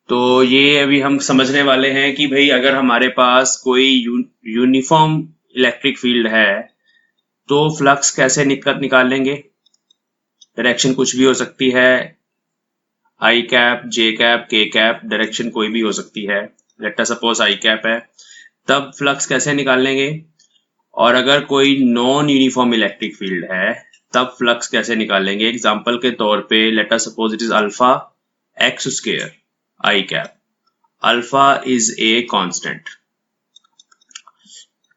तो ये अभी हम समझने वाले हैं कि भाई अगर हमारे पास कोई यूनिफॉर्म इलेक्ट्रिक फील्ड है तो फ्लक्स कैसे निकालेंगे। डायरेक्शन कुछ भी हो सकती है, आई कैप, जे कैप, के कैप, डायरेक्शन कोई भी हो सकती है। Let us suppose I cap है, तब फ्लक्स कैसे निकालेंगे। और अगर कोई नॉन यूनिफॉर्म इलेक्ट्रिक फील्ड है तब फ्लक्स कैसे निकालेंगे। एग्जांपल के तौर पे late us suppose it is alpha x square I cap, alpha is a constant.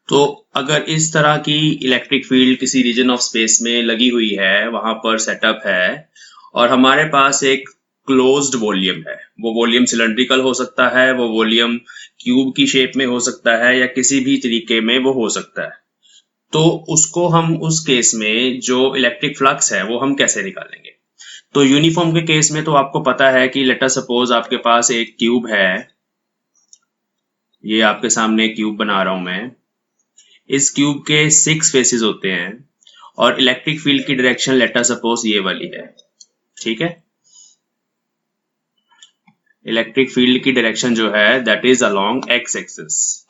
तो अगर इस तरह की इलेक्ट्रिक फील्ड किसी रीजन ऑफ स्पेस में लगी हुई है, वहां पर सेटअप है, और हमारे पास एक क्लोज्ड वॉल्यूम है, वो वॉल्यूम सिलेंड्रिकल हो सकता है, वो वॉल्यूम क्यूब की शेप में हो सकता है, या किसी भी तरीके में वो हो सकता है, तो उसको हम उस केस में जो इलेक्ट्रिक फ्लक्स है वो हम कैसे निकालेंगे। तो यूनिफॉर्म के केस में तो आपको पता है कि लेट अस सपोज आपके पास एक क्यूब है, ये आपके सामने क्यूब बना रहा हूं मैं। इस क्यूब के 6 फेसेस होते हैं और इलेक्ट्रिक फील्ड की डायरेक्शन लेट अस सपोज ये वाली है, ठीक है। इलेक्ट्रिक फील्ड की डायरेक्शन जो है that is along x axis.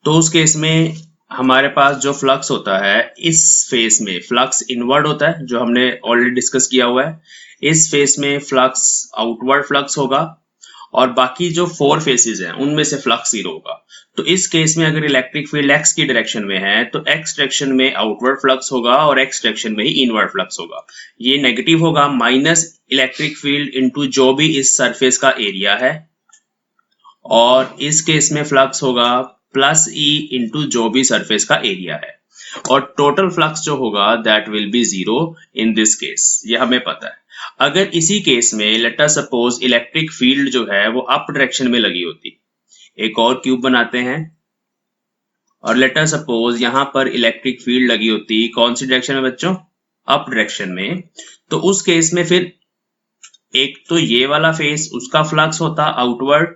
तो उस केस में हमारे पास जो फ्लक्स होता है, इस फेस में फ्लक्स इनवर्ड होता है जो हमने ऑलरेडी डिस्कस किया हुआ है। इस फेस में फ्लक्स आउटवर्ड फ्लक्स होगा और बाकी जो 4 फेसेस हैं उनमें से फ्लक्स जीरो होगा। तो इस केस में अगर इलेक्ट्रिक फील्ड एक्स की डायरेक्शन में है तो एक्स डायरेक्शन में आउटवर्ड फ्लक्स होगा और एक्स डायरेक्शन में ही इनवर्ड फ्लक्स होगा। ये नेगेटिव होगा, माइनस इलेक्ट्रिक फील्ड इनटू जो भी इस सरफेस का एरिया है, और इस केस में फ्लक्स होगा प्लस ई इंटू जो भी सरफेस का एरिया है, और टोटल फ्लक्स जो होगा that will B zero in this case, ये हमें पता है। अगर इसी केस में late us suppose electric field जो है वो अप डायरेक्शन में लगी होती, एक और क्यूब बनाते हैं और लेट अस सपोज यहां पर इलेक्ट्रिक फील्ड लगी होती कौन सी डायरेक्शन में बच्चों, अप डायरेक्शन में, तो उस केस में फिर एक तो ये वाला फेस उसका फ्लक्स होता आउटवर्ड,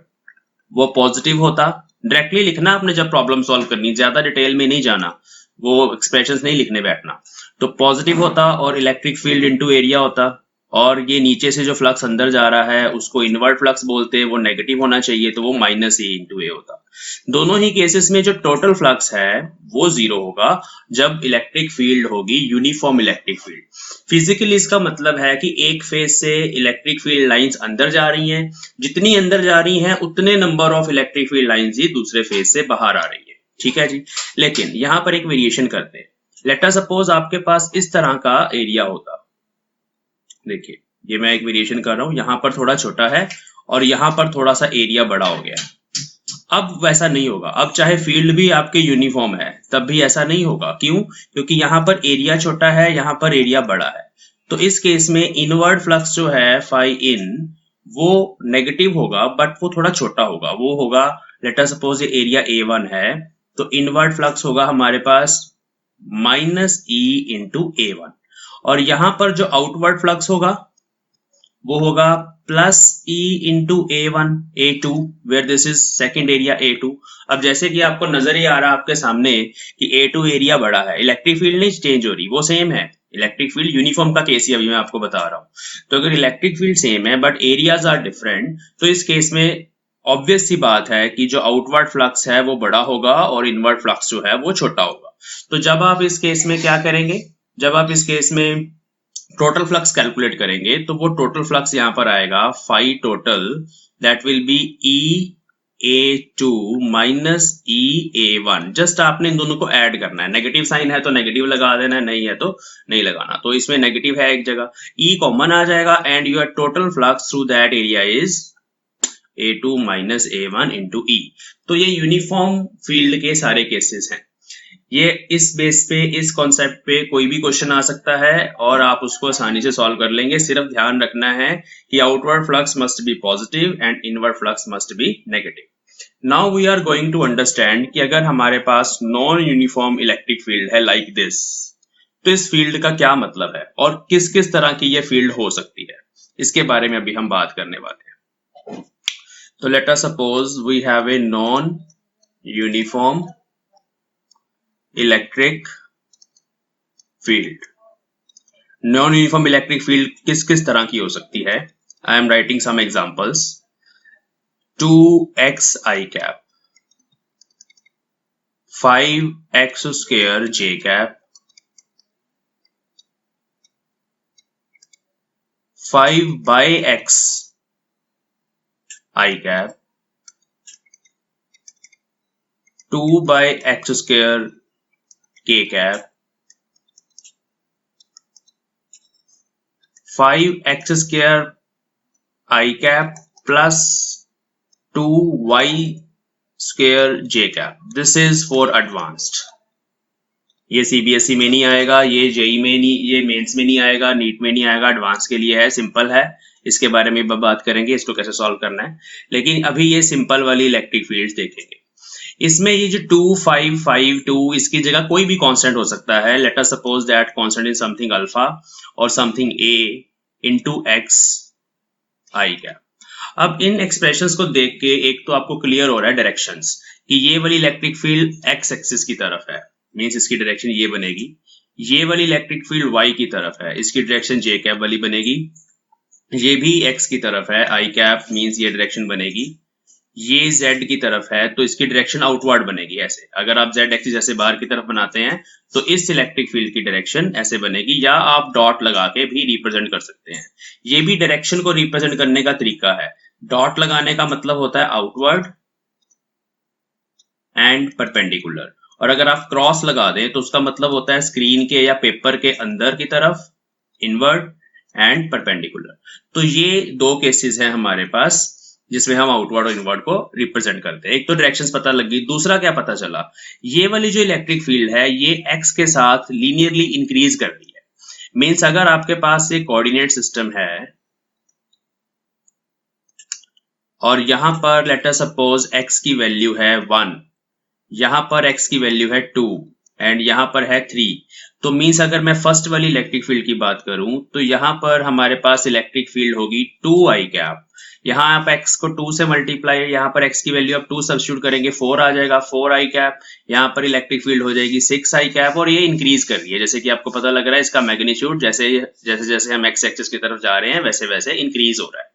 वो पॉजिटिव होता। डायरेक्टली लिखना आपने जब प्रॉब्लम सॉल्व करनी, ज्यादा डिटेल में नहीं जाना, वो एक्सप्रेशंस नहीं लिखने बैठना। तो पॉजिटिव होता और इलेक्ट्रिक फील्ड इनटू एरिया होता, और ये नीचे से जो फ्लक्स अंदर जा रहा है उसको इनवर्ट फ्लक्स बोलते हैं, वो नेगेटिव होना चाहिए, तो वो माइनस ए इंटू ए होता। दोनों ही केसेस में जो टोटल फ्लक्स है वो जीरो होगा जब इलेक्ट्रिक फील्ड होगी यूनिफॉर्म इलेक्ट्रिक फील्ड। फिजिकली इसका मतलब है कि एक फेज से इलेक्ट्रिक फील्ड लाइंस अंदर जा रही हैं, जितनी अंदर जा रही हैं उतने number of electric field lines ही दूसरे फेज से बाहर आ रही है, ठीक है जी। लेकिन यहां पर एक वेरिएशन करते हैं। लेट अस सपोज आपके पास इस तरह का एरिया होता, देखिए ये मैं एक वेरिएशन कर रहा हूं, यहां पर थोड़ा छोटा है और यहां पर थोड़ा सा एरिया बड़ा हो गया। अब वैसा नहीं होगा, अब चाहे फील्ड भी आपके यूनिफॉर्म है तब भी ऐसा नहीं होगा। क्यों? क्योंकि यहाँ पर एरिया छोटा है, यहाँ पर एरिया बड़ा है। तो इस केस में इनवर्ड फ्लक्स जो है फाई इन, वो नेगेटिव होगा बट वो थोड़ा छोटा होगा, वो होगा लेट अस सपोज ये एरिया A1 है, तो इनवर्ड फ्लक्स होगा हमारे पास माइनस ई इंटू A1, और यहां पर जो आउटवर्ड फ्लक्स होगा वो होगा plus E into A1 A2, where this is second area A2। अब जैसे कि आपको नजर ही आ रहा है आपके सामने कि A2 एरिया बड़ा है, इलेक्ट्रिक फील्ड नहीं चेंज हो रही, वो सेम है। इलेक्ट्रिक फील्ड यूनिफॉर्म का केस ही अभी मैं आपको बता रहा हूँ। तो अगर इलेक्ट्रिक फील्ड सेम है बट एरियाज आर डिफरेंट, तो इस केस में ऑब्वियस सी बात है कि जो आउटवर्ड फ्लक्स है वो बड़ा होगा और इनवर्ड फ्लक्स जो है वो छोटा होगा। तो जब आप इस केस में क्या करेंगे, जब आप इस केस में टोटल फ्लक्स कैलकुलेट करेंगे तो वो टोटल फ्लक्स यहां पर आएगा phi total, that will be E A2 minus E A1। Just आपने इन दोनों को ऐड करना है, नेगेटिव साइन है तो नेगेटिव लगा देना है, नहीं है तो नहीं लगाना। तो इसमें नेगेटिव है एक जगह, ई कॉमन आ जाएगा and your total flux through that area is A2 minus A1 into E. तो ये यूनिफॉर्म फील्ड के सारे केसेस हैं। ये इस बेस पे, इस कॉन्सेप्ट पे कोई भी क्वेश्चन आ सकता है और आप उसको आसानी से सॉल्व कर लेंगे। सिर्फ ध्यान रखना है कि outward flux must be positive and inward flux must be negative. Now we are going to understand कि अगर हमारे पास नॉन यूनिफॉर्म इलेक्ट्रिक फील्ड है लाइक दिस, तो इस फील्ड का क्या मतलब है और किस किस तरह की ये फील्ड हो सकती है, इसके बारे में अभी हम बात करने वाले हैं। तो let us suppose we have a non uniform electric field. Non uniform electric field किस किस तरह की हो सकती है? I am writing some examples. 2x I cap, 5x square j cap, 5 by x I cap, 2 by x square k cap, 5x square I cap plus 2y square j cap. This is for advanced. ये CBSE में नहीं आएगा, ये JEE में नहीं, ये mains में नहीं आएगा, नीट में नहीं आएगा, एडवांस के लिए है, सिंपल है. इसके बारे में बात करेंगे, इसको कैसे सॉल्व करना है. लेकिन अभी ये सिंपल वाली इलेक्ट्रिक फील्ड्स देखेंगे. इसमें ये जो 2 5 5 2 इसकी जगह कोई भी कांस्टेंट हो सकता है. Let us suppose that constant is something alpha और something a into x I cap. अब इन एक्सप्रेशंस को देख के एक तो आपको क्लियर हो रहा है डायरेक्शंस कि ये वाली इलेक्ट्रिक फील्ड x एक्सिस की तरफ है, मींस इसकी डायरेक्शन ये बनेगी. ये वाली इलेक्ट्रिक फील्ड y की तरफ है, इसकी डायरेक्शन j कैप वाली बनेगी. ये भी x की तरफ है, I कैप मींस ये डायरेक्शन बनेगी. ये z की तरफ है तो इसकी डायरेक्शन आउटवर्ड बनेगी ऐसे. अगर आप z एक्सिस ऐसे बाहर की तरफ बनाते हैं तो इस इलेक्ट्रिक फील्ड की डायरेक्शन ऐसे बनेगी, या आप डॉट लगा के भी रिप्रेजेंट कर सकते हैं. ये भी डायरेक्शन को रिप्रेजेंट करने का तरीका है. डॉट लगाने का मतलब होता है आउटवर्ड एंड परपेंडिकुलर, और अगर आप क्रॉस लगा दें तो उसका मतलब होता है स्क्रीन के या पेपर के अंदर की तरफ, इनवर्ड एंड परपेंडिकुलर. तो ये दो केसेस हैं हमारे पास जिसमें हम आउटवर्ड और इनवर्ड को रिप्रेजेंट करते हैं. एक तो डायरेक्शंस पता लग गई, दूसरा क्या पता चला, ये वाली जो इलेक्ट्रिक फील्ड है ये एक्स के साथ लीनियरली इंक्रीज कर रही है. मींस अगर आपके पास एक कोऑर्डिनेट सिस्टम है और यहां पर लेट अस सपोज x की वैल्यू है 1, यहां पर x की वैल्यू है 2 एंड यहां पर है 3, तो मींस अगर मैं फर्स्ट वाली इलेक्ट्रिक फील्ड की बात करूं तो यहां पर हमारे पास इलेक्ट्रिक फील्ड होगी 2i कैप. यहाँ आप x को 2 से मल्टीप्लाई, यहाँ पर x की वैल्यू आप 2 सब्स्टिट्यूट करेंगे, 4 आ जाएगा, 4i कैप. यहाँ पर इलेक्ट्रिक फील्ड हो जाएगी 6i कैप, और ये इंक्रीज कर रही है. जैसे कि आपको पता लग रहा है इसका मैग्नीट्यूड जैसे जैसे जैसे हम x एक्सिस की तरफ जा रहे हैं वैसे वैसे इंक्रीज हो रहा है.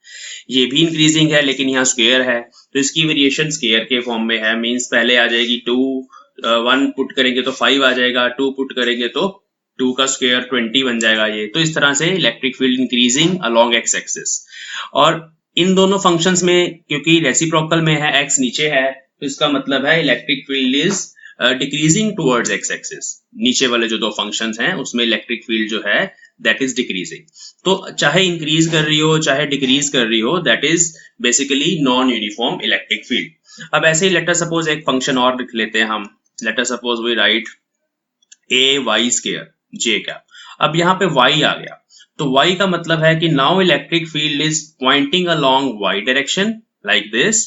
ये भी इंक्रीजिंग है लेकिन यहाँ स्क्वायर है तो इसकी वेरिएशन स्क्वायर के फॉर्म में है. मींस पहले आ जाएगी 2, 1 पुट करेंगे तो 5 आ जाएगा, 2 पुट करेंगे तो 2 का स्क्वायर 20 बन जाएगा ये. तो इस तरह से electric field increasing along x axis. और इन दोनों फंक्शंस में क्योंकि रेसिप्रोकल में है, x नीचे है, तो इसका मतलब है electric field is decreasing towards x axis. नीचे वाले जो दो फंक्शंस हैं उसमें इलेक्ट्रिक फील्ड जो है दैट इज डिक्रीजिंग. तो चाहे इंक्रीज कर रही हो चाहे डिक्रीज कर रही हो, that is basically non uniform electric field. अब ऐसे ही लेट अस सपोज एक फंक्शन और लिख लेते हैं हम. Let us suppose we write ay square j cap. अब यहाँ पे y आ गया तो y का मतलब है कि now electric field is pointing along y direction like this,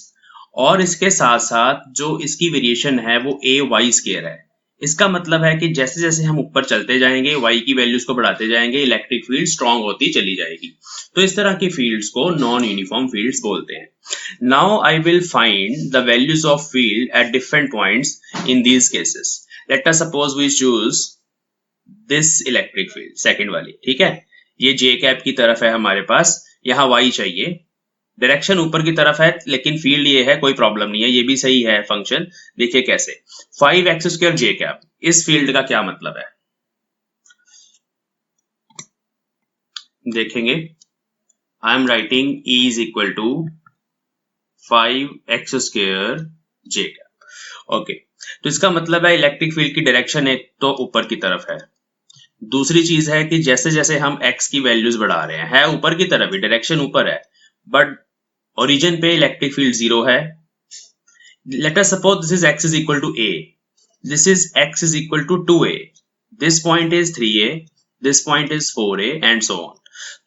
और इसके साथ साथ जो इसकी वेरिएशन है वो ay स्क्वायर है. इसका मतलब है कि जैसे जैसे हम ऊपर चलते जाएंगे y की वैल्यूज को बढ़ाते जाएंगे, इलेक्ट्रिक फील्ड स्ट्रांग होती चली जाएगी. तो इस तरह की फील्ड्स को नॉन यूनिफॉर्म फील्ड्स बोलते हैं. Now I will find the values of field at different points in these cases. Let us suppose we choose this electric field, second वाली, ठीक है. ये j कैप की तरफ है हमारे पास, यहाँ y चाहिए, डायरेक्शन ऊपर की तरफ है लेकिन फील्ड ये है, कोई प्रॉब्लम नहीं है, ये भी सही है फंक्शन. देखिए कैसे 5x स्क्वायर j कैप, इस फील्ड का क्या मतलब है देखेंगे. I am writing E is equal to 5x square j cap. Okay, तो इसका मतलब है इलेक्ट्रिक फील्ड की डायरेक्शन एक तो ऊपर की तरफ है, दूसरी चीज है कि जैसे जैसे हम x की वैल्यूज बढ़ा रहे हैं ऊपर की तरफ ही, डायरेक्शन ऊपर है, बट ओरिजिन पे इलेक्ट्रिक फील्ड 0 है. Let us suppose this is x is equal to a, this is x is equal to 2a, this point is 3a, this point is 4a and so on.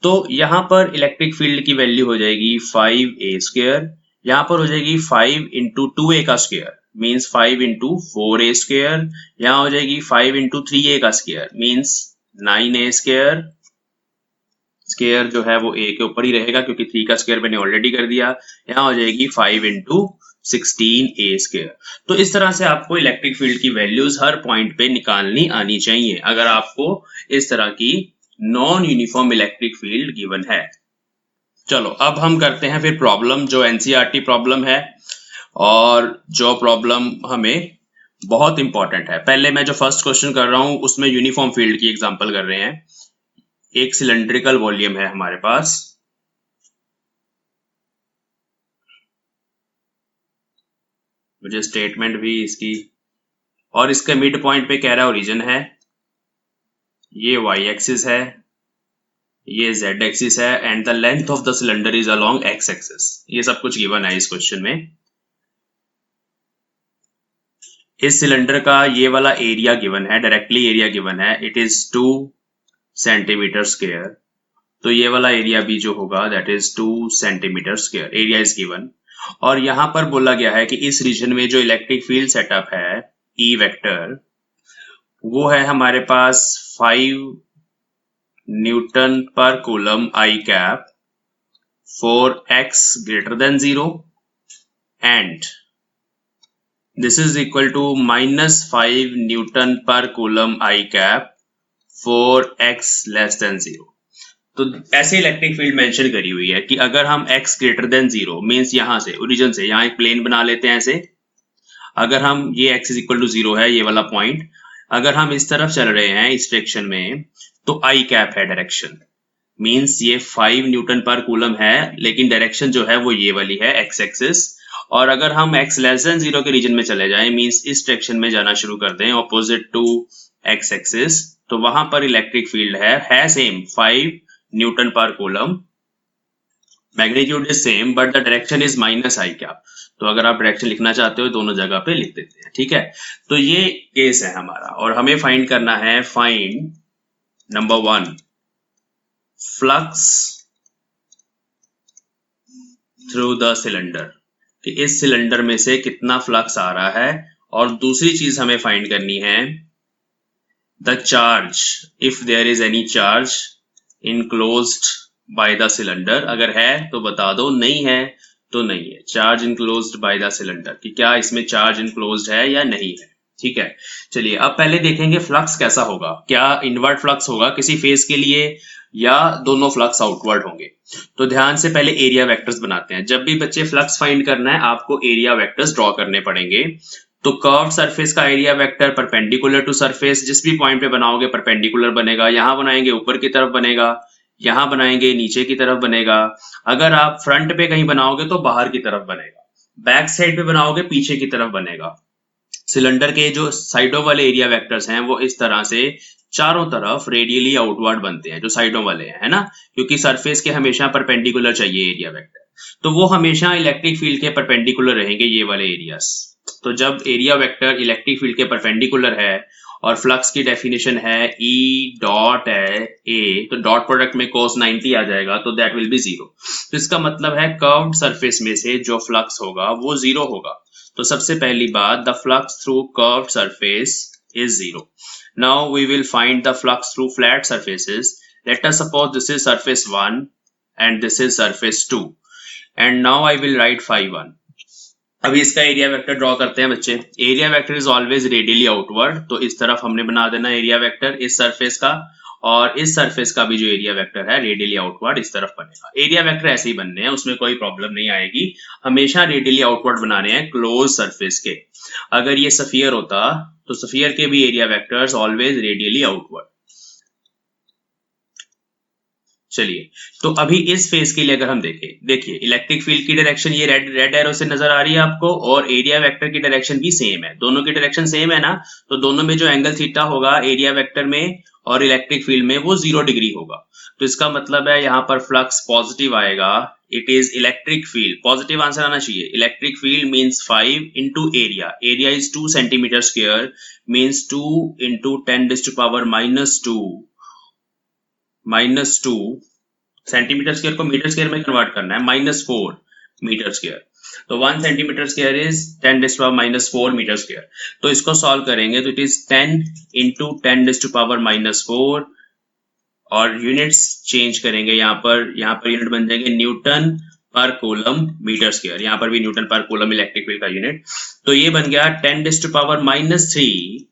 तो यहाँ पर electric field की value हो जाएगी 5a square, यहाँ पर हो जाएगी 5 इंटू 2a का square means 5 into 4a square, यहाँ हो जाएगी 5 इंटू 3a का square means 9a square. Square जो है वो a के ऊपर ही रहेगा क्योंकि 3 का स्क्वायर मैंने ऑलरेडी कर दिया. यहाँ हो जाएगी 5 इंटू 16a स्क्वायर. तो इस तरह से आपको इलेक्ट्रिक फील्ड की वैल्यूज हर पॉइंट पे निकालनी आनी चाहिए अगर आपको इस तरह की non uniform electric field given है। चलो अब हम करते हैं फिर प्रॉब्लम जो एनसीईआरटी प्रॉब्लम है, और जो प्रॉब्लम हमें बहुत इंपॉर्टेंट है। पहले मैं जो फर्स्ट क्वेश्चन कर रहा हूं उसमें यूनिफॉर्म फील्ड की एग्जांपल कर रहे हैं। एक सिलेंड्रिकल वॉल्यूम है हमारे पास, मुझे स्टेटमेंट भी इसकी, और इसके मिड पॉइंट पे कह रहा है ओरिजिन है, ये वाई एक्सिस है, ये जेड एक्सिस है, and the length of the cylinder is along x axis. ये सब कुछ गिवन है इस क्वेश्चन में। इस सिलेंडर का ये वाला एरिया गिवन है, डायरेक्टली एरिया गिवन है, इट इज 2 सेंटीमीटर स्क्वायर। तो ये वाला एरिया भी जो होगा that is 2 centimetre square, area is given. और यहां पर बोला गया है कि इस रीजन में जो इलेक्ट्रिक फील्ड सेटअप है ई वेक्टर, वो है हमारे पास 5 Newton per coulomb I cap for x greater than 0 and this is equal to -5 Newton per coulomb I cap for x less than 0। तो ऐसे इलेक्ट्रिक फील्ड मेंशन करी हुई है कि अगर हम x ग्रेटर देन 0 मींस यहां से ओरिजिन से यहां एक प्लेन बना लेते हैं ऐसे, अगर हम ये x इज इक्वल टू 0 है ये वाला पॉइंट, अगर हम इस तरफ चल रहे हैं इस डायरेक्शन में, तो आई कैप है डायरेक्शन, मींस ये 5 न्यूटन पर कूलम है, लेकिन डायरेक्शन जो है वो ये वाली है एक्स एक्सिस। और अगर हम x लेस देन 0 के रीजन में चले जाएं, मींस इस डायरेक्शन में जाना शुरू कर दें ऑपोजिट टू एक्स एक्सिस, तो वहां पर इलेक्ट्रिक फील्ड है same 5 Newton per coulomb, magnitude is same but the direction is minus I cap. तो अगर आप डायरेक्शन लिखना चाहते हो दोनों जगह पे लिख देते हैं, ठीक है। तो ये केस है हमारा, और हमें फाइंड करना है, find number 1 flux through the cylinder, कि इस सिलेंडर में से कितना फ्लक्स आ रहा है। और दूसरी चीज हमें फाइंड करनी है the charge, if there is any charge enclosed by the cylinder. अगर है तो बता दो, नहीं है तो नहीं है। Charge enclosed by the cylinder, कि क्या इसमें चार्ज इनक्लोज्ड है या नहीं है, ठीक है। चलिए अब पहले देखेंगे फ्लक्स कैसा होगा, क्या इनवर्ट फ्लक्स होगा किसी फेज के लिए, या दोनों फ्लक्स आउटवर्ड होंगे। तो ध्यान से पहले एरिया वेक्टर्स बनाते हैं। जब भी बच्चे फ्लक्स फाइंड करना है आपको एरिया वेक्टर्स ड्रॉ करने पड़ेंगे। तो कर्व्ड सरफेस का area vector perpendicular to surface, जिस भी पॉइंट पे बनाओगे परपेंडिकुलर बनेगा, यहां बनाएंगे ऊपर की तरफ बनेगा, यहां बनाएंगे नीचे की तरफ बनेगा। अगर आप फ्रंट पे कहीं बनाओगे तो बाहर की तरफ बनेगा, बैक साइड पे बनाओगे पीछे की तरफ बनेगा। सिलेंडर के जो साइडों वाले एरिया वेक्टर्स हैं वो इस तरह से चारों तरफ रेडियली आउटवर्ड बनते हैं, जो साइडों वाले हैं, है ना, क्योंकि सरफेस के हमेशा परपेंडिकुलर चाहिए एरिया वेक्टर, तो वो हमेशा इलेक्ट्रिक फील्ड के परपेंडिकुलर रहेंगे ये वाले एरियाज। तो जब एरिया वेक्टर इलेक्ट्रिक फील्ड के परपेंडिकुलर है और फ्लक्स की डेफिनेशन है E डॉट है A, तो डॉट प्रोडक्ट में cos 90 आ जाएगा, तो दैट विल बी 0। तो इसका मतलब है कर्व्ड सरफेस में से जो फ्लक्स होगा वो 0 होगा। तो सबसे पहली बात, the flux through curved surface is 0. Now we will find the flux through flat surfaces. Let us suppose this is surface 1 and this is surface 2. And now I will write phi 1. अभी इसका area vector draw करते हैं बच्चे। Area vector is always radially outward, तो इस तरफ हमने बना देना एरिया वेक्टर इस सरफेस का, और इस सरफेस का भी जो एरिया वेक्टर है रेडियली आउटवर्ड इस तरफ बनेगा। एरिया वेक्टर ऐसे ही बनने हैं, उसमें कोई प्रॉब्लम नहीं आएगी, हमेशा रेडियली आउटवर्ड बनाने हैं क्लोज सरफेस के। अगर ये सफियर होता तो सफियर के भी area vectors always radially outward. चलिए तो अभी इस फेस के लिए अगर हम देखें, देखिए इलेक्ट्रिक फील्ड की डायरेक्शन ये रेड एरो से नजर आ रही है आपको, और एरिया वेक्टर की डायरेक्शन भी सेम है, दोनों की डायरेक्शन सेम है ना, तो दोनों में जो एंगल थीटा होगा एरिया वेक्टर में और इलेक्ट्रिक फील्ड में वो 0 डिग्री होगा। तो इसका मतलब है यहाँ पर फ्लक्स पॉजिटिव आएगा, it is electric field, positive answer आना चाहिए। Electric field means 5 into area, area is 2 centimetre square, means 2 into 10⁻² centimetre square को मीटर स्क्वायर में कन्वर्ट करना है, -4 मीटर स्क्वायर। तो 1 centimetre square is 10⁻⁴ metre square. तो इसको सॉल्व करेंगे तो इट इज 10 इंटू 10⁻⁴, और यूनिट्स चेंज करेंगे, यहाँ पर यूनिट बन जाएंगे Newton per coulomb metre square, यहाँ पर भी Newton per coulomb electric field का यूनिट। तो ये बन गया 10⁻³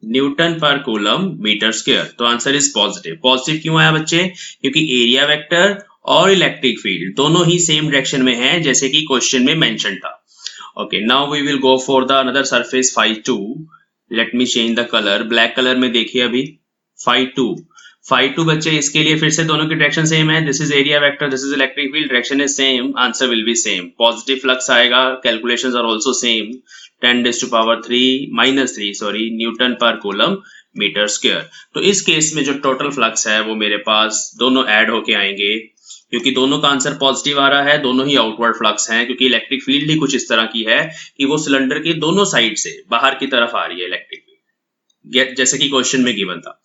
newton per coulomb metre square. तो आंसर इज पॉजिटिव। पॉजिटिव क्यों आया बच्चे? क्योंकि एरिया वेक्टर और इलेक्ट्रिक फील्ड दोनों ही सेम डायरेक्शन में है, जैसे कि क्वेश्चन में मेंशन था। Okay, now we will go for the another surface phi 2। Let me change the colour, black colour में देखिए अभी phi 2। phi 2 बच्चे इसके लिए फिर से दोनों की डायरेक्शन सेम है। This is area vector, this is electric field, direction is same, answer will be same. Positive flux आएगा, calculations are also same. 10⁻³ newton per coulomb metre square. तो इस केस में जो टोटल फ्लक्स है वो मेरे पास दोनों ऐड होके आएंगे, क्योंकि दोनों का आंसर पॉजिटिव आ रहा है, दोनों ही आउटवर्ड फ्लक्स हैं, क्योंकि इलेक्ट्रिक फील्ड ही कुछ इस तरह की है कि वो सिलेंडर के दोनों साइड से बाहर की तरफ आ रही है इलेक्ट्रिक फील्ड, जैसे कि क्वेश्चन में गिवन था।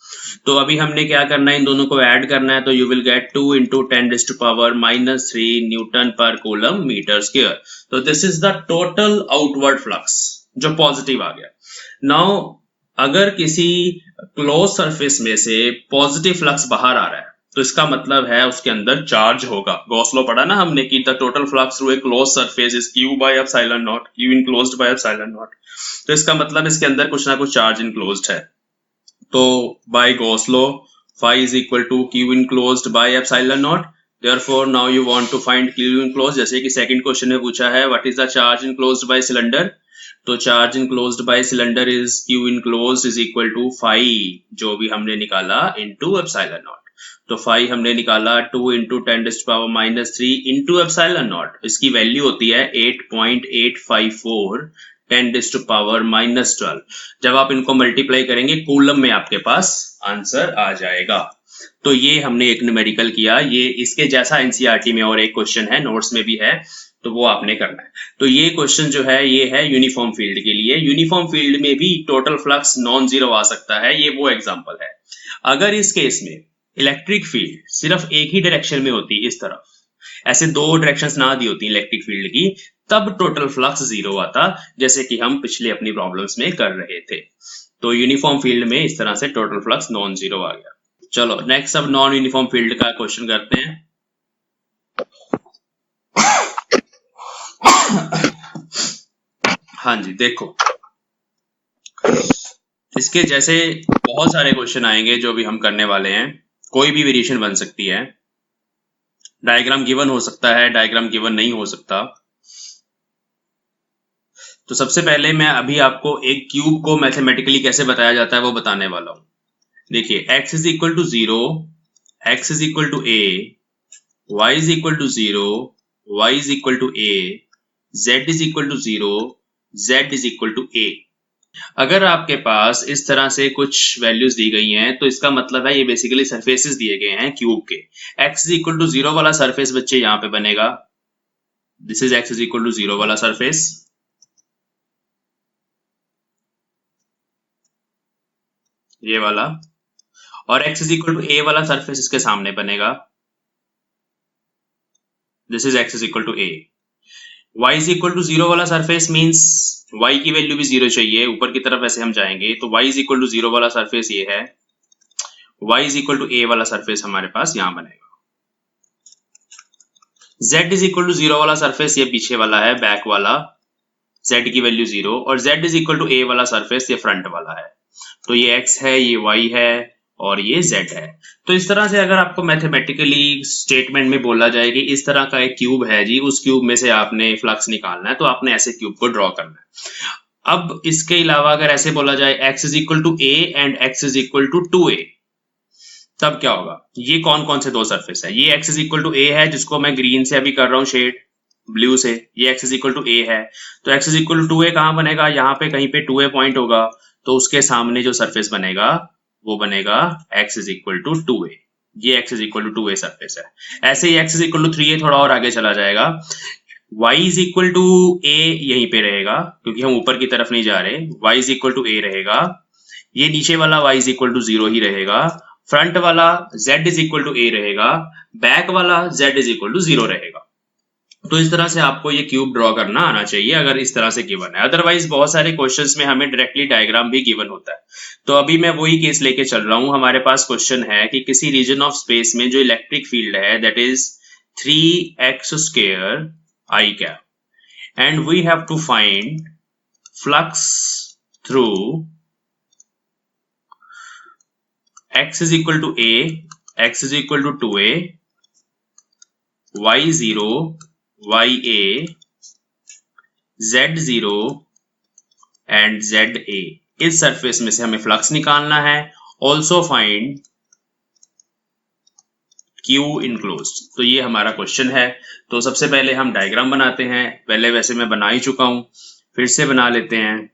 तो अभी हमने क्या करना है, इन दोनों को ऐड करना है। तो you will get 2 × 10⁻³ newton per coulomb metre square. तो this is the total outward flux जो पॉजिटिव आ गया। नाउ अगर किसी क्लोज सरफेस में से पॉजिटिव फ्लक्स बाहर आ रहा है, तो इसका मतलब है उसके अंदर चार्ज होगा। गॉस लॉ पढ़ा ना हमने कि the total flux through a close surface is Q/ε0, Q enclosed by ε0। तो इसका मतलब इसके अंदर कुछ ना कुछ चार्ज इनक्लोज्ड है। तो by Gauss law phi is equal to Q enclosed by ε0। Therefore now you want to find Q enclosed, जैसे कि सेकंड क्वेश्चन में पूछा है what is the charge enclosed by cylinder। तो charge enclosed bye cylinder is Q enclosed is equal to phi, जो भी हमने निकाला, into ε0। तो phi हमने निकाला 2 × 10⁻³ into ε0। इसकी वैल्यू होती है 8.854 10⁻⁻12। जब आप इनको मल्टीप्लाई करेंगे कूलम में आपके पास आंसर आ जाएगा। तो ये हमने एक न्यूमेरिकल किया, ये इसके जैसा एनसीईआरटी में और एक क्वेश्चन है, नोट्स में भी है, तो वो आपने करना है। तो ये क्वेश्चन जो है ये है यूनिफॉर्म फील्ड के लिए। यूनिफॉर्म फील्ड में भी टोटल फ्लक्स नॉन जीरो आ सकता है, ये वो एग्जांपल है। अगर इस केस में इलेक्ट्रिक फील्ड सिर्फ एक ही डायरेक्शन में होती, इस तरफ, ऐसे दो डायरेक्शंस ना दी होती इलेक्ट्रिक फील्ड की, तब टोटल फ्लक्स जीरो आता, जैसे कि हम पिछले अपनी प्रॉब्लम्स में कर रहे थे। तो यूनिफॉर्म फील्ड में इस तरह से टोटल फ्लक्स नॉन जीरो आ गया। चलो नेक्स्ट अब नॉन यूनिफॉर्म फील्ड का क्वेश्चन करते हैं। हाँ जी, देखो इसके जैसे बहुत सारे क्वेश्चन आएंगे जो भी हम करने वाले हैं। कोई भी वेरिएशन बन सकती है, डायग्राम गिवन हो सकता है, डायग्राम गिवन नहीं हो सकता। तो सबसे पहले मैं अभी आपको एक क्यूब को मैथमेटिकली कैसे बताया जाता है वो बताने वाला हूं। देखिए x is equal to 0, x is equal to a, y is equal to 0, y is equal to a, z is equal to 0, z is equal to a। अगर आपके पास इस तरह से कुछ वैल्यूज दी गई हैं, तो इसका मतलब है ये बेसिकली सरफेसेस दिए गए हैं क्यूब के। x is equal to 0 वाला सरफेस बच्चे यहाँ पे बनेगा, this is x is equal to 0 वाला सरफेस। ये वाला, और x is equal to a वाला सरफेस इसके सामने बनेगा, this is x is equal to a। y is equal to 0 वाला सरफेस मींस y की वैल्यू भी 0 चाहिए, ऊपर की तरफ ऐसे हम जाएंगे तो y is equal to 0 वाला सरफेस ये है, y is equal to a वाला सरफेस हमारे पास यहाँ बनेगा। z is equal to 0 वाला सरफेस ये पीछे वाला है, बैक वाला, z की वैल्यू 0, और z is equal to a वाला सरफेस ये फ्रंट वाला है। तो ये x है, ये y है, और ये z है। तो इस तरह से अगर आपको मैथमेटिकली स्टेटमेंट में बोला जाए कि इस तरह का एक क्यूब है जी, उस क्यूब में से आपने फ्लक्स निकालना है, तो आपने ऐसे क्यूब को ड्रॉ करना है। अब इसके अलावा अगर ऐसे बोला जाए x is equal to a and x is equal to 2a, तब क्या होगा? ये कौन कौन से दो सरफेस है? ये x is equal to a है, जिसको मैं ग्रीन से अभी कर रहा हूँ शेड, ब्लू से, ये x is equal to a है। तो x is equal to 2a कहाँ बनेगा? यहाँ पे कहीं पे 2a पॉइंट होगा, तो उसके सामने जो सरफेस बनेगा वो बनेगा x is equal to 2a। ये x is equal to 2a surface है। ऐसे ही x is equal to 3a थोड़ा और आगे चला जाएगा, y is equal to a यहीं पे रहेगा, क्योंकि हम ऊपर की तरफ नहीं जा रहे, y is equal to a रहेगा, ये नीचे वाला y is equal to 0 ही रहेगा, फ्रंट वाला z is equal to a रहेगा, बैक वाला z is equal to 0 रहेगा। तो इस तरह से आपको ये क्यूब ड्रॉ करना आना चाहिए अगर इस तरह से गिवन है। अदरवाइज बहुत सारे क्वेश्चंस में हमें डायरेक्टली डायग्राम भी गिवन होता है। तो अभी मैं वही केस लेके चल रहा हूं। हमारे पास क्वेश्चन है कि किसी रीजन ऑफ स्पेस में जो इलेक्ट्रिक फील्ड है that is 3x² i cap, and we have to find flux through x is equal to a, x is equal to 2a, y0, ya, z0 and ZA। इस surface में से हमें flux निकालना है। Also find Q enclosed. तो ये हमारा question है। तो सबसे पहले हम डायग्राम बनाते हैं। पहले वैसे मैं बना ही चुका हूं, फिर से बना लेते हैं,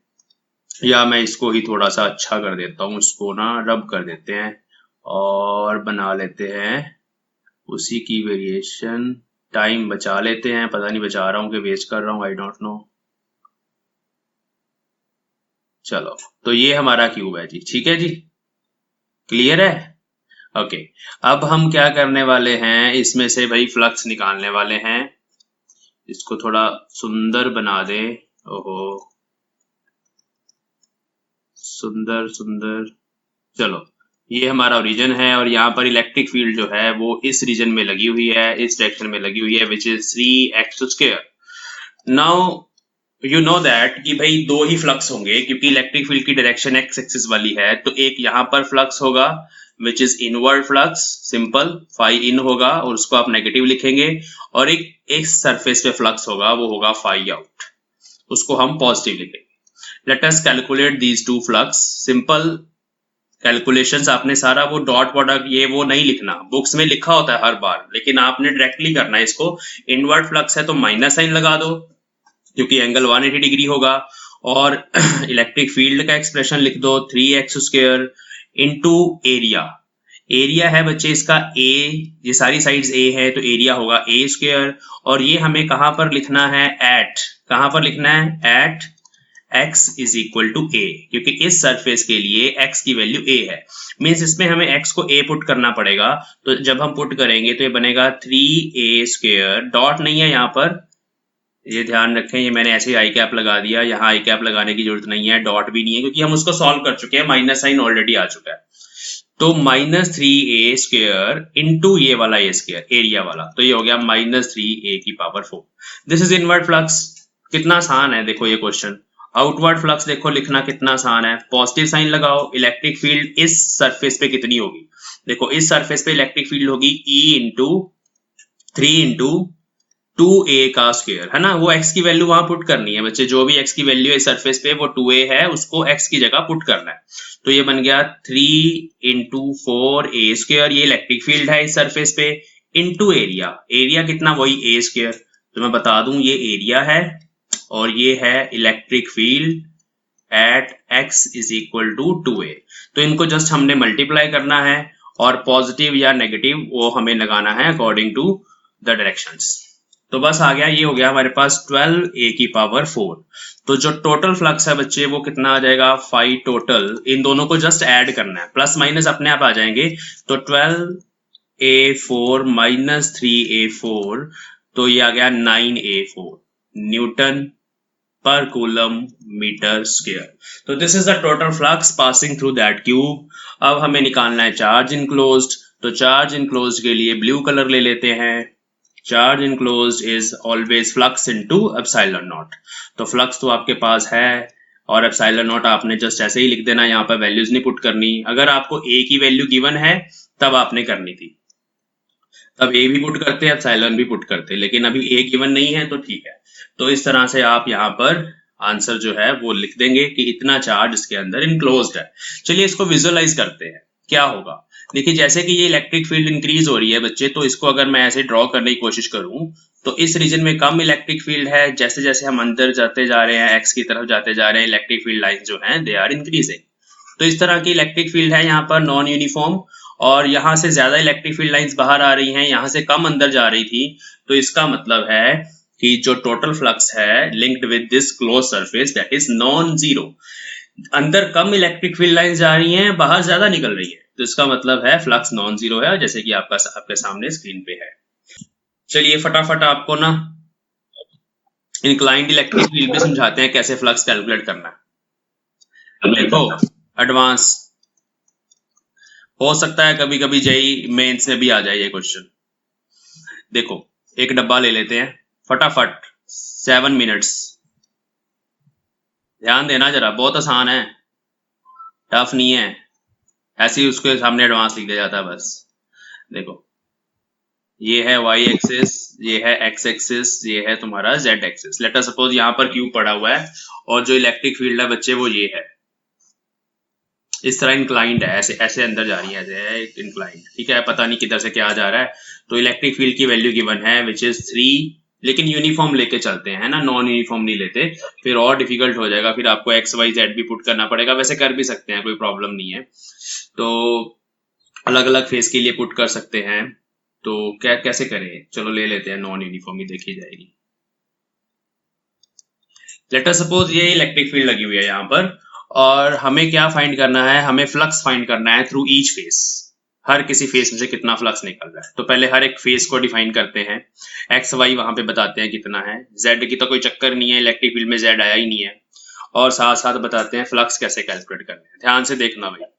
या मैं इसको ही थोड़ा सा अच्छा कर देता हूं, इसको ना रब कर देते हैं और बना लेते हैं उसी की वेरिएशन। टाइम बचा लेते हैं, पता नहीं बचा रहा हूं कि वेस्ट कर रहा हूं, आई डोंट नो। चलो, तो ये हमारा क्यूब है जी, ठीक है जी, क्लियर है। ओके, अब हम क्या करने वाले हैं, इसमें से भाई फ्लक्स निकालने वाले हैं। इसको थोड़ा सुंदर बना दे। ओहो, सुंदर सुंदर। चलो, ये हमारा ओरिजिन है और यहाँ पर इलेक्ट्रिक फील्ड जो है वो इस रीजन में लगी हुई है, इस डायरेक्शन में लगी हुई है, which is 3x²। Now you know that कि भाई दो ही फ्लक्स होंगे, क्योंकि इलेक्ट्रिक फील्ड की डायरेक्शन एक्स एक्सिस वाली है। तो एक यहाँ पर फ्लक्स होगा which is inward flux, simple phi in होगा और उसको आप नेगेटिव लिखेंगे, और एक सरफेस पे फ्लक्स होगा, वो होगा फाई आउट, उसको हम पॉजिटिव लिखेंगे। Let us calculate these two flux. Simple calculations आपने सारा वो डॉट प्रोडक्ट ये वो नहीं लिखना, बुक्स में लिखा होता है हर बार, लेकिन आपने डायरेक्टली करना है इसको। इनवर्ड फ्लक्स है तो माइनस साइन लगा दो, क्योंकि एंगल 180 डिग्री होगा, और इलेक्ट्रिक फील्ड का एक्सप्रेशन लिख दो 3x² इनटू एरिया। एरिया है बच्चे इसका a, ये सारी साइड्स a है तो एरिया होगा a², और ये हमें कहां पर लिखना है, एट, कहां पर लिखना है, at x is equal to a, क्योंकि इस सरफेस के लिए x की वैल्यू a है। मीन्स इसमें हमें x को a पुट करना पड़ेगा। तो जब हम पुट करेंगे तो ये बनेगा 3a², डॉट नहीं है यहाँ पर, ये ध्यान रखें, ये मैंने ऐसे ही आई कैप लगा दिया, यहाँ आई कैप लगाने की जरूरत नहीं है, डॉट भी नहीं है, क्योंकि हम उसको सॉल्व कर चुके हैं, माइनस साइन ऑलरेडी आ चुका है। तो -3a² इंटू ये वाला a², एरिया वाला, तो ये हो गया -3a⁴। This is inward flux. कितना आसान है देखो ये क्वेश्चन। आउटवर्ड फ्लक्स देखो लिखना कितना आसान है, पॉजिटिव साइन लगाओ, इलेक्ट्रिक फील्ड इस सरफेस पे कितनी होगी, देखो इस सरफेस पे इलेक्ट्रिक फील्ड होगी E इंटू 3 इंटू 2a का स्क्वायर, है ना। वो x की वैल्यू वहां पुट करनी है बच्चे, जो भी x की वैल्यू है सरफेस पे वो 2a है, उसको x की जगह पुट करना है। तो ये बन गया 3 इंटू 4a², ये इलेक्ट्रिक फील्ड है इस सरफेस पे, इंटू एरिया, एरिया कितना, वही a²। तो मैं बता दूं ये एरिया है और ये है electric field at x is equal to 2a। तो इनको जस्ट हमने मल्टीप्लाई करना है, और पॉजिटिव या नेगेटिव वो हमें लगाना है अकॉर्डिंग टू द डायरेक्शंस। तो बस आ गया, ये हो गया हमारे पास 12a⁴। तो जो टोटल फ्लक्स है बच्चे वो कितना आ जाएगा, 5 टोटल। इन दोनों को जस्ट ऐड करना है, प्लस माइनस अपने आप आ जाएंगे। तो 12a⁴ माइनस 3a⁴, तो ये आ गया 9a⁴ Newton per coulomb metre square. तो this is the total flux passing through that cube. अब हमें निकालना है चार्ज इनक्लोज्ड। तो चार्ज इनक्लोज्ड के लिए ब्लू कलर ले लेते हैं। Charge enclosed is always flux into epsilon not. तो फ्लक्स तो आपके पास है और एप्सिलॉन नॉट आपने जस्ट ऐसे ही लिख देना, यहाँ पर वैल्यूज नहीं पुट करनी। अगर आपको a की वैल्यू गिवन है तब आपने करनी थी, तब a भी पुट करते, एप्सिलॉन भी पुट करते, लेकिन अभी a गिवन नहीं है तो ठीक है। तो इस तरह से आप यहाँ पर आंसर जो है वो लिख देंगे कि इतना चार्ज इसके अंदर इनक्लोज्ड है। चलिए इसको विजुअलाइज करते हैं क्या होगा। देखिए जैसे कि ये इलेक्ट्रिक फील्ड इंक्रीज हो रही है बच्चे, तो इसको अगर मैं ऐसे ड्रॉ करने की कोशिश करूं तो इस रीजन में कम इलेक्ट्रिक फील्ड है। जैसे जैसे हम अंदर जाते जा रहे हैं, एक्स की तरफ जाते जा रहे हैं, इलेक्ट्रिक फील्ड लाइन जो है दे आर इंक्रीजिंग। तो इस तरह की इलेक्ट्रिक फील्ड है यहाँ पर नॉन यूनिफॉर्म, और यहाँ से ज्यादा इलेक्ट्रिक फील्ड लाइंस बाहर आ रही हैं, यहाँ से कम अंदर जा रही थी। तो इसका मतलब है कि जो टोटल फ्लक्स है linked with this close surface that is non zero. अंदर कम इलेक्ट्रिक फील्ड लाइंस जा रही हैं, बाहर ज्यादा निकल रही है, तो इसका मतलब है फ्लक्स नॉन जीरो है, जैसे कि आपके सामने स्क्रीन पे है। चलिए फटाफट आपको ना इंक्लाइंड इलेक्ट्रिक फील्ड भी समझाते हैं कैसे फ्लक्स कैलकुलेट करना है। देखो एडवांस हो सकता है कभी कभी जेई मेंस में भी आ जाए ये क्वेश्चन। देखो एक डब्बा ले लेते हैं, फटाफट 7 मिनट्स, ध्यान देना जरा, बहुत आसान है, टफ नहीं है, ऐसे ही उसके सामने एडवांस लिख दिया जाता है बस। देखो ये है y एक्सिस, ये है x एक्सिस, ये है तुम्हारा z axis. Late us suppose यहाँ पर क्यूब पड़ा हुआ है और जो इलेक्ट्रिक फील्ड है बच्चे वो ये है, इस तरह इंक्लाइंड है, ऐसे ऐसे अंदर जा रही है, ऐसे है इंक्लाइंड, ठीक है, पता नहीं किधर से क्या जा रहा है। तो इलेक्ट्रिक फील्ड की वैल्यू गिवन है विच इज 3, लेकिन यूनिफॉर्म लेके चलते हैं ना, नॉन यूनिफॉर्म नहीं लेते, फिर और डिफिकल्ट हो जाएगा, फिर आपको एक्स वाई जेड भी पुट करना पड़ेगा। वैसे कर भी सकते हैं, कोई प्रॉब्लम नहीं है, तो अलग अलग फेस के लिए पुट कर सकते हैं। तो क्या कैसे करें, चलो ले लेते हैं, नॉन यूनिफॉर्म ही देखी जाएगी। लेट अस सपोज ये इलेक्ट्रिक फील्ड लगी हुई है यहाँ पर, और हमें क्या फाइंड करना है, हमें फ्लक्स फाइंड करना है थ्रू ईच फेस। हर किसी फेस में से कितना फ्लक्स निकल रहा है, तो पहले हर एक फेस को डिफाइन करते हैं, एक्स वाई वहां पे बताते हैं कितना है, जेड की तो कोई चक्कर नहीं है, इलेक्ट्रिक फील्ड में जेड आया ही नहीं है, और साथ साथ बताते हैं फ्लक्स कैसे कैलकुलेट करना है। ध्यान से देखना भाई,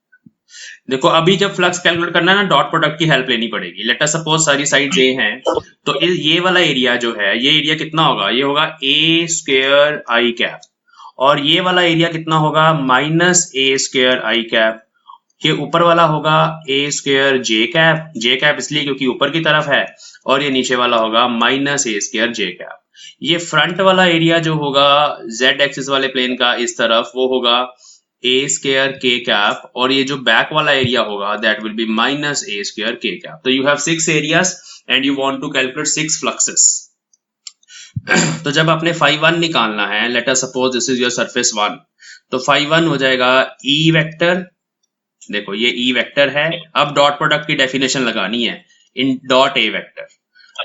देखो अभी जब फ्लक्स कैलकुलेट करना है ना, डॉट प्रोडक्ट की हेल्प लेनी पड़ेगी। लेट अस सपोज सारी साइड ए हैं, तो ये वाला एरिया जो है, ये एरिया कितना होगा, ये होगा ए स्क्वायर आई कैप, और ये वाला एरिया कितना होगा, minus a square I cap. ये ऊपर वाला होगा ए स्क्वायर जे कैप इसलिए क्योंकि ऊपर की तरफ है, और ये नीचे वाला होगा minus a square J cap. ये फ्रंट वाला एरिया जो होगा जेड एक्सिस वाले प्लेन का इस तरफ, वो होगा ए स्क्वायर के कैप, और ये जो बैक वाला एरिया होगा that will be minus a square के कैप। तो you have 6 areas and you want to calculate 6 fluxes. तो जब आपने फाई 1 निकालना है, let us suppose this is your surface 1, तो फाई 1 हो जाएगा ई वेक्टर, देखो ये ई वेक्टर है। अब डॉट प्रोडक्ट की डेफिनेशन लगानी है इन डॉट ए वेक्टर,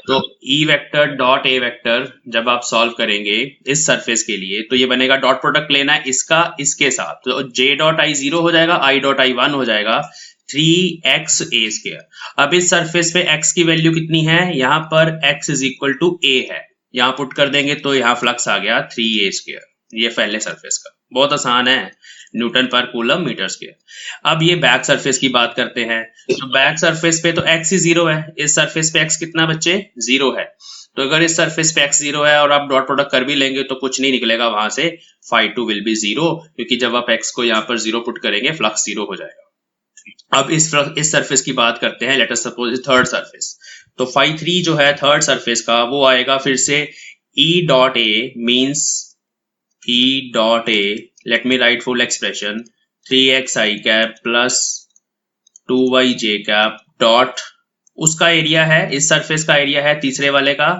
तो E vector dot A vector जब आप सॉल्व करेंगे इस सरफेस के लिए, तो ये बनेगा, डॉट प्रोडक्ट लेना है इसका इसके साथ, तो जे डॉट आई 0 हो जाएगा, आई डॉट आई 1 हो जाएगा, 3x ए स्क्वायर। अब इस सरफेस पे x की वैल्यू कितनी है, यहाँ पर x is equal to a है, यहाँ पुट कर देंगे तो यहाँ फ्लक्स आ गया 3a स्क्वायर। ये पहले सरफेस का, बहुत आसान है, Newton per coulomb metre square. अब ये बैक सरफेस की बात करते हैं, तो बैक सरफेस पे तो x ही 0 है, इस सरफेस पे x कितना बच्चे, 0 है। तो अगर इस सरफेस पे x 0 है और आप डॉट प्रोडक्ट कर भी लेंगे तो कुछ नहीं निकलेगा वहां से, फाई 2 विल बी 0, क्योंकि जब आप x को यहाँ पर 0 पुट करेंगे फ्लक्स 0 हो जाएगा। अब इस सरफेस की बात करते हैं, late us suppose third surface, तो फाई 3 जो है थर्ड सरफेस का, वो आएगा फिर से E dot A means E dot A, let me write full expression, 3x i cap plus 2y j cap dot, उसका एरिया है, इस सरफेस का एरिया है तीसरे वाले का,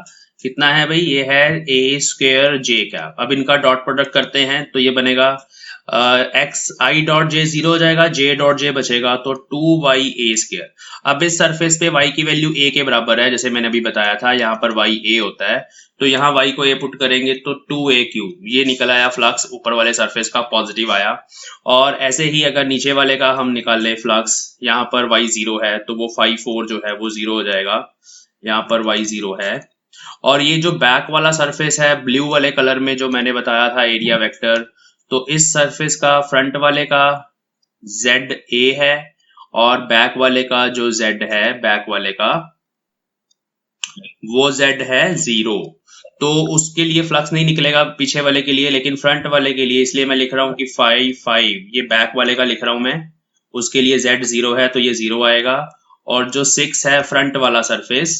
कितना है भाई, ये है a स्क्वायर j कैप। अब इनका डॉट प्रोडक्ट करते हैं तो ये बनेगा x i डॉट j 0 हो जाएगा, j डॉट j बचेगा, तो 2y a स्क्वायर। अब इस सरफेस पे y की वैल्यू a के बराबर है, जैसे मैंने अभी बताया था, यहाँ पर y a होता है, तो यहाँ y को a पुट करेंगे तो 2a क्यूब, ये निकल आया फ्लक्स, ऊपर वाले सरफेस का पॉजिटिव आया। और ऐसे ही अगर नीचे वाले का हम निकाल लें फ्लक्स, यहाँ पर y 0 है तो वो फाई 4 जो है वो 0 हो जाएगा, यहाँ पर y 0 है। और ये जो बैक वाला सरफेस है ब्लू वाले कलर में जो मैंने बताया था एरिया वेक्टर, तो इस सरफेस का फ्रंट वाले का जेड ए है, और बैक वाले का जो जेड है, बैक वाले का वो जेड है 0, तो उसके लिए फ्लक्स नहीं निकलेगा पीछे वाले के लिए, लेकिन फ्रंट वाले के लिए, इसलिए मैं लिख रहा हूं कि 5 ये बैक वाले का लिख रहा हूं मैं, उसके लिए z 0 है तो ये 0 आएगा, और जो 6 है फ्रंट वाला सरफेस,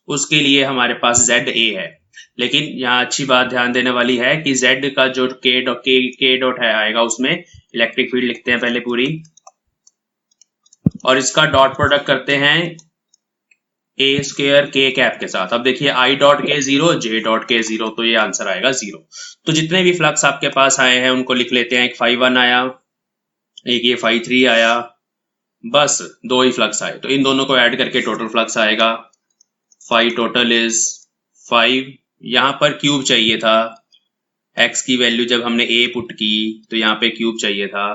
उसके लिए हमारे पास z a है। लेकिन यहाँ अच्छी बात ध्यान देने वाली है कि z का जो k डॉट है आएगा, उसमें इलेक्ट्रिक फील्ड लिखते हैं पहले पूरी, और इसका डॉट प्रोडक्ट करते हैं ए स्क्वायर के कैप के साथ। अब देखिए आई डॉट के 0, जे डॉट के 0, तो ये आंसर आएगा 0। तो जितने भी फ्लक्स आपके पास आए हैं उनको लिख लेते हैं, एक फाई 1 आया, एक ये फाई 3 आया, बस 2 ही फ्लक्स आए, तो इन दोनों को ऐड करके टोटल फ्लक्स आएगा, फाई टोटल इज 5। यहाँ पर क्यूब चाहिए था, x की वैल्यू जब हमने a पुट की तो यहाँ पे क्यूब चाहिए था,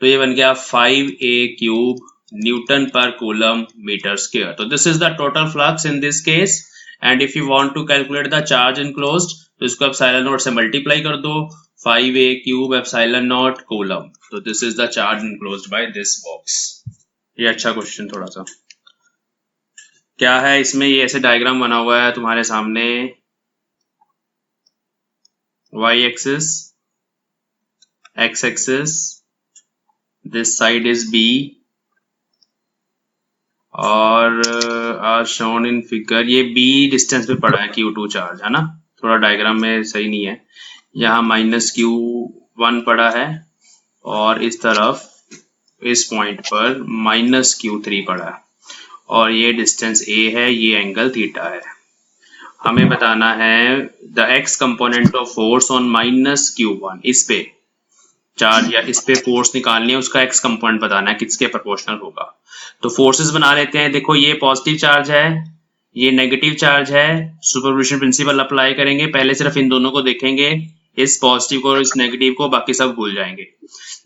तो ये बन गया 5a cube newton per coulomb metre square. तो this is the total flux in this case, and if you want to calculate the charge enclosed तो इसको एप्सिलॉन नॉट से मल्टीप्लाई कर दो, 5a cube epsilon naught coulomb. तो this is the charge enclosed by this box. ये अच्छा question थोड़ा सा, क्या है इसमें, ये ऐसे डायग्राम बना हुआ है तुम्हारे सामने, y axis, x axis, this side is b और आज शोन इन फिगर ये बी डिस्टेंस पे पड़ा है Q2 चार्ज है ना, थोड़ा डायग्राम में सही नहीं है, यहाँ माइनस Q1 पड़ा है और इस तरफ इस पॉइंट पर माइनस Q3 पड़ा है और ये डिस्टेंस A है, ये एंगल थीटा है। हमें बताना है the X component of force on minus Q1, इस पे चार्ज या इस पे फोर्स निकालनी है, उसका एक्स कंपोनेंट बताना है किसके प्रोपोर्शनल होगा। तो फोर्सेस बना लेते हैं। देखो ये पॉजिटिव चार्ज है, ये नेगेटिव चार्ज है, सुपरपोजिशन प्रिंसिपल अप्लाई करेंगे, पहले सिर्फ इन दोनों को देखेंगे, इस पॉजिटिव को और इस नेगेटिव को, बाकी सब भूल जाएंगे।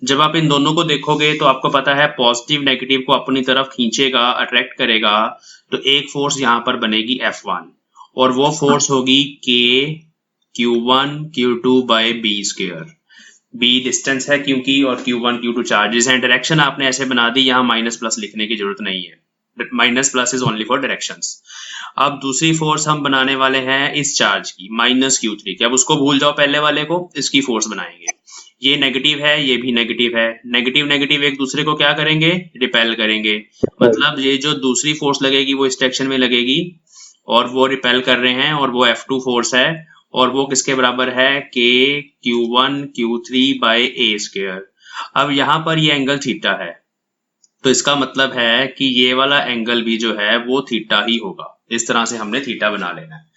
जब आप इन दोनों को देखोगे तो आपको पता है पॉजिटिव नेगेटिव को अपनी तरफ खींचेगा, अट्रैक्ट करेगा, तो एक फोर्स यहाँ पर बनेगी F1 और वो फोर्स होगी K Q1 Q2 by B square. B distance है क्योंकि और Q1 Q2 चार्जेस हैं। डायरेक्शन आपने ऐसे बना दी, यहाँ माइनस प्लस लिखने की जरूरत नहीं है, minus plus is only for directions. अब दूसरी फोर्स हम बनाने वाले हैं इस चार्ज की माइनस Q3 की। अब उसको भूल जाओ पहले वाले को, इसकी फोर्स बनाएंगे। ये नेगेटिव है, ये भी नेगेटिव है, नेगेटिव नेगेटिव एक दूसरे को क्या करेंगे, रिपेल करेंगे। मतलब ये जो दूसरी फोर्स लगेगी वो इस डायरेक्शन में लगेगी और वो रिपेल कर रहे हैं और वो F2 फोर्स है और वो किसके बराबर है, K Q1 Q3 by A square. अब यहाँ पर ये एंगल थीटा है, तो इसका मतलब है कि ये वाला एंगल भी जो है वो थीटा ही होगा। इस तरह से हमने थीटा बना लेना है।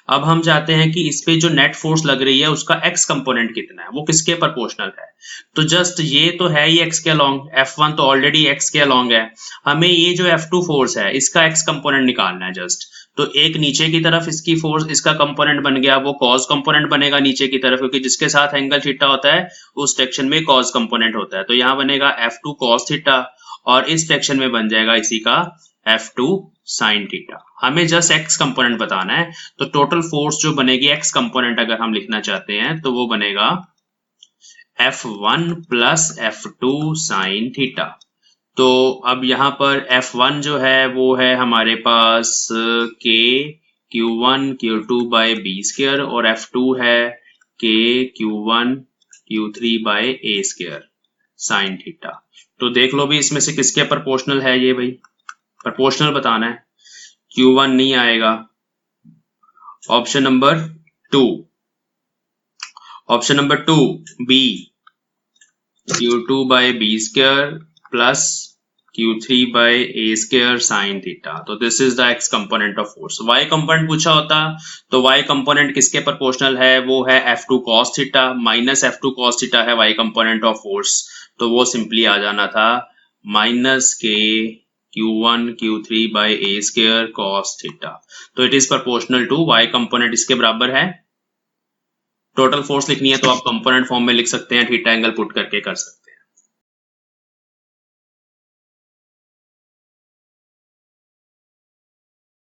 अब हम चाहते हैं कि इस पे जो नेट फोर्स लग रही है उसका एक्स कंपोनेंट कितना है, वो किसके प्रोपोर्शनल है। तो जस्ट ये तो है ही एक्स के अलोंग, F1 तो ऑलरेडी एक्स के अलोंग है, हमें ये जो F2 फोर्स है इसका एक्स कंपोनेंट निकालना है जस्ट। तो एक नीचे की तरफ इसकी फोर्स, इसका कंपोनेंट बन गया, वो कॉस कंपोनेंट बनेगा नीचे की तरफ, क्योंकि जिसके साथ एंगल थीटा होता है उस सेक्शन में कॉस कंपोनेंट होता है। तो यहाँ बनेगा F2 कॉस थीटा और इस सेक्शन में बन जाएगा इसी का F2 साइन थीटा। हमें जस्ट एक्स कंपोनेंट बताना है, तो टोटल फोर्स जो बनेगी एक्स कंपोनेंट अगर हम लिखना चाहते हैं तो वो बनेगा F1 plus F2 sign theta. तो अब यहाँ पर F1 जो है वो है हमारे पास K Q1 Q2 by B square और F2 है K Q1 Q3 by A square sine theta. तो देख लो भी इसमें से किसके प्रोपोर्शनल है, ये भाई प्रोपोर्शनल बताना है, Q1 नहीं आएगा। Option number 2, option number 2 B, Q2 by B square plus Q3 by A square sine theta. तो this is the X component of force. Y component पूछा होता तो Y कंपोनेंट किसके प्रोपोर्शनल है, वो है F2 cos theta minus F2 cos theta है Y component of force. तो वो सिंपली आ जाना था minus K Q1 Q3 by A square cos theta. तो it is proportional to Y component इसके बराबर है। टोटल फोर्स लिखनी है तो आप कंपोनेंट फॉर्म में लिख सकते हैं, थीटा एंगल पुट करके कर सकते हैं।